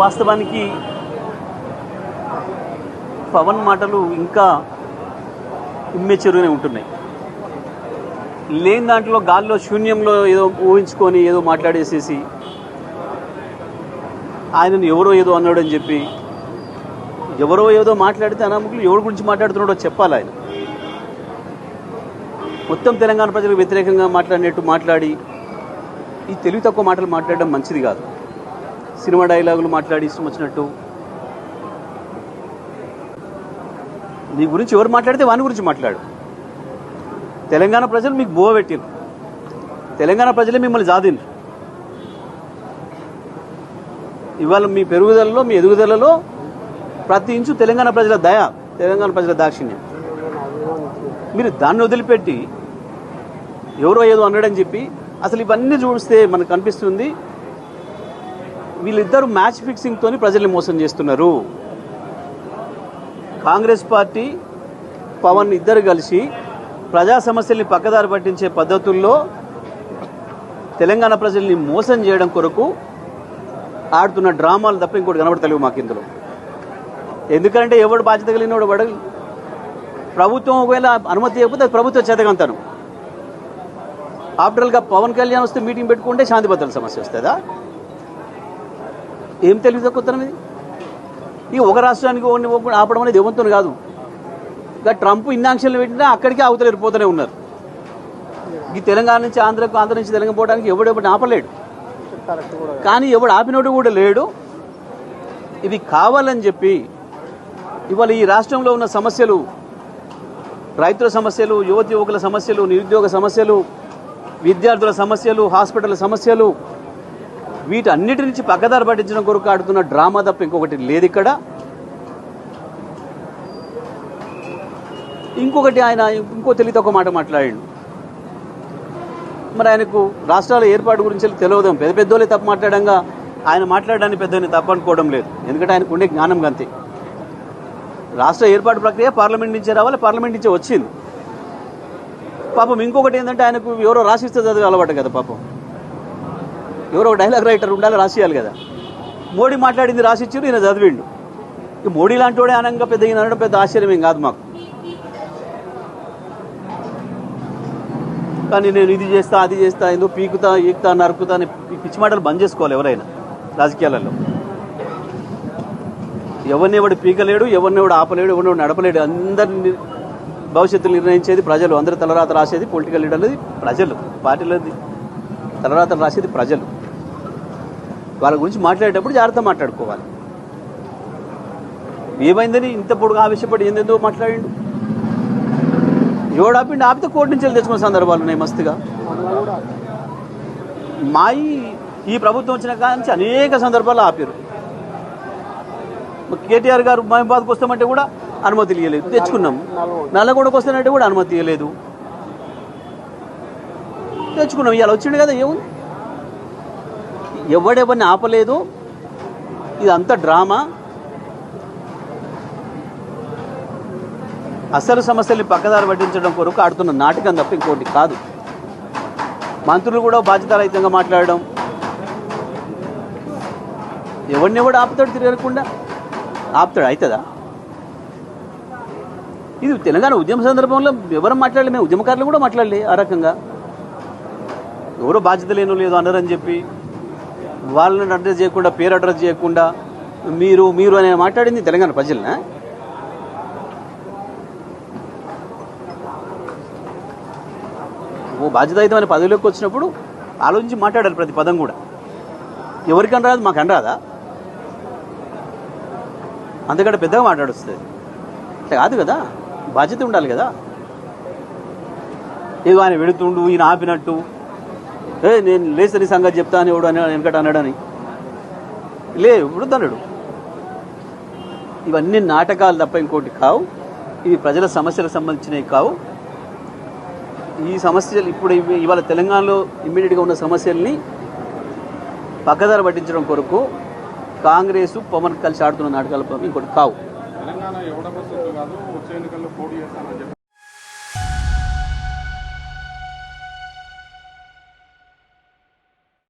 వాస్తవానికి పవన్ మాటలు ఇంకా ఇమ్మెచ్యూర్గానే ఉంటున్నాయి. లేని దాంట్లో గాల్లో శూన్యంలో ఏదో ఊహించుకొని ఏదో మాట్లాడేసేసి ఆయనను ఎవరో ఏదో అన్నాడని చెప్పి ఎవరో ఏదో మాట్లాడితే అనామకులు ఎవరి గురించి మాట్లాడుతున్నాడో చెప్పాలి. ఆయన మొత్తం తెలంగాణ ప్రజలకు వ్యతిరేకంగా మాట్లాడినట్టు మాట్లాడి ఈ తెలివి తక్కువ మాటలు మాట్లాడడం మంచిది కాదు. సినిమా డైలాగులు మాట్లాడి ఇష్టం వచ్చినట్టు నీ గురించి ఎవరు మాట్లాడితే వాని గురించి మాట్లాడు. తెలంగాణ ప్రజలు మీకు బోవ పెట్టిండ్రు, తెలంగాణ ప్రజలే మిమ్మల్ని జాదిండ్రు. ఇవాళ మీ పెరుగుదలలో మీ ఎదుగుదలలో ప్రతి ఇంచు తెలంగాణ ప్రజల దయ, తెలంగాణ ప్రజల దాక్షిణ్యం. మీరు దాన్ని వదిలిపెట్టి ఎవరో ఏదో అన్నాడని చెప్పి అసలు ఇవన్నీ చూస్తే మనకు కనిపిస్తుంది వీళ్ళిద్దరూ మ్యాచ్ ఫిక్సింగ్తోని ప్రజల్ని మోసం చేస్తున్నారు. కాంగ్రెస్ పార్టీ పవన్ ఇద్దరు కలిసి ప్రజా సమస్యల్ని పక్కదారి పట్టించే పద్ధతుల్లో తెలంగాణ ప్రజల్ని మోసం చేయడం కొరకు ఆడుతున్న డ్రామాలు తప్ప ఇంకోటి కనబడతలేవు మాకు ఇందులో. ఎందుకంటే ఎవడు బాధ్యత కలిగినోడు వాడు ప్రభుత్వం ఒకవేళ అనుమతి ఇవ్వకపోతే అది ప్రభుత్వ చేతకంతనం. ఆఫ్టర్గా పవన్ కళ్యాణ్ వస్తే మీటింగ్ పెట్టుకుంటే శాంతి భద్రతల సమస్య వస్తుందా? ఏం తెలివి తక్కువతనం ఇది? ఇక ఒక రాష్ట్రానికి ఆపడం అనేది ఏమంతో కాదు. ఇక ట్రంప్ ఇన్ని ఆంక్షలు పెట్టినా అక్కడికి అవతల వెళ్ళిపోతూనే ఉన్నారు. ఈ తెలంగాణ నుంచి ఆంధ్రకు, ఆంధ్ర నుంచి తెలంగాణ పోవడానికి ఎవడు ఆపలేడు. కానీ ఎవడు ఆపినోడు కూడా లేడు. ఇవి కావాలని చెప్పి ఇవాళ ఈ రాష్ట్రంలో ఉన్న సమస్యలు, రైతుల సమస్యలు, యువకుల సమస్యలు, నిరుద్యోగ సమస్యలు, విద్యార్థుల సమస్యలు, హాస్పిటల్ సమస్యలు, వీటన్నిటి నుంచి పక్కదారి పట్టించడం కొరకు ఆడుతున్న డ్రామా తప్ప ఇంకొకటి లేదు ఇక్కడ. ఇంకొకటి ఆయన ఇంకో తెలివి తక్కువ మాట మాట్లాడాడు. మరి ఆయనకు రాష్ట్రాల ఏర్పాటు గురించి తెలియదు. పెద్ద పెద్దోళ్ళే తప్పు మాట్లాడంగా ఆయన మాట్లాడడానికి పెద్దని తప్పు అనుకోవడం లేదు. ఎందుకంటే ఆయనకు ఉండే జ్ఞానం గంతే. రాష్ట్ర ఏర్పాటు ప్రక్రియ పార్లమెంట్ నుంచే రావాలి, పార్లమెంట్ నుంచే వచ్చింది. పాపం ఇంకొకటి ఏంటంటే ఆయనకు ఎవరో రాసిస్తే చదివి అలవాటు కదా. పాపం ఎవరో డైలాగ్ రైటర్ ఉండాలి, రాసియాలి కదా. మోడీ మాట్లాడింది రాసిచ్చారు, ఈయన చదివిండు. ఇక మోడీ లాంటి వాడే అనంగా పెద్ద ఈయన అనడం పెద్ద ఆశ్చర్యం ఏం కాదు మాకు. కానీ నేను ఇది చేస్తా, అది చేస్తా, ఎందుకు పీకుతా, ఈకుతా, నరుకుతా అని పిచ్చి మాటలు బంద్ చేసుకోవాలి ఎవరైనా రాజకీయాలలో. ఎవరిని ఎవడు పీకలేడు, ఎవరిని ఎవడు ఆపలేడు, ఎవరిని నడపలేడు. అందరిని భవిష్యత్తు నిర్ణయించేది ప్రజలు. అందరూ తలరాత రాసేది పొలిటికల్ లీడర్లది ప్రజలు, పార్టీలది తలరాతలు రాసేది ప్రజలు. వాళ్ళ గురించి మాట్లాడేటప్పుడు జాగ్రత్త మాట్లాడుకోవాలి. ఏమైందని ఇంత పొడుగు ఆవేశపడి ఏందేందో మాట్లాడిండు. ఎవడు ఆపిండి ఆపితే కోర్టు నుంచి తెచ్చుకున్న సందర్భాలు ఉన్నాయి మస్తుగా. ఈ ప్రభుత్వం వచ్చిన కాంచి అనేక సందర్భాలు ఆపారు. కేటీఆర్ గారు మహబాద్కి వస్తామంటే కూడా అనుమతి ఇవ్వలేదు, తెచ్చుకున్నాం. నల్లగొండకు వస్తానంటే కూడా అనుమతి ఇవ్వలేదు, తెచ్చుకున్నాం. ఇవాళ వచ్చిండు కదా, ఏముంది? ఎవడెవరిని ఆపలేదు. ఇదంతా డ్రామా. అసలు సమస్యల్ని పక్కదారి పట్టించడం కొరకు ఆడుతున్న నాటకం తప్ప ఇంకోటి కాదు. మంత్రులు కూడా బాధ్యతారహితంగా మాట్లాడడం, ఎవరిని కూడా ఆపుతాడు, తిరగకుండా ఆపుతాడు. అవుతుందా? ఇది తెలంగాణ ఉద్యమ సందర్భంలో ఎవరు మాట్లాడలే, మేము ఉద్యమకారులు కూడా మాట్లాడలే ఆ రకంగా. ఎవరో బాధ్యత లేనో లేదో అన్నారని చెప్పి వాళ్ళని అడ్రస్ చేయకుండా, పేరు అడ్రస్ చేయకుండా మీరు మీరు అని మాట్లాడింది తెలంగాణ ప్రజలనా? ఓ బాధ్యతాయుతమైన పదవిలోకి వచ్చినప్పుడు ఆలోచించి మాట్లాడాలి ప్రతి పదం కూడా. ఎవరికని రాదు, మాకు అనరాదా? అంతకంటే పెద్దగా మాట్లాడొస్తుంది అట్లా కాదు కదా. బాధ్యత ఉండాలి కదా. ఏదో ఆయన వెడుతుండు, ఈయన ఆపినట్టు, నేను లేసరి సంగతి చెప్తా అని ఎవడు అని వెనకట అన్నాడని ఇప్పుడు అన్నాడు. ఇవన్నీ నాటకాలు తప్ప ఇంకోటి కావు. ఇవి ప్రజల సమస్యలకు సంబంధించినవి కావు. ఈ సమస్యలు ఇప్పుడు ఇవాళ తెలంగాణలో ఇమ్మీడియట్గా ఉన్న సమస్యల్ని పక్కదారి పట్టించడం కొరకు కాంగ్రెస్ పవన్ కలిసి ఆడుతున్న నాటకాలు ఇంకోటి కావు.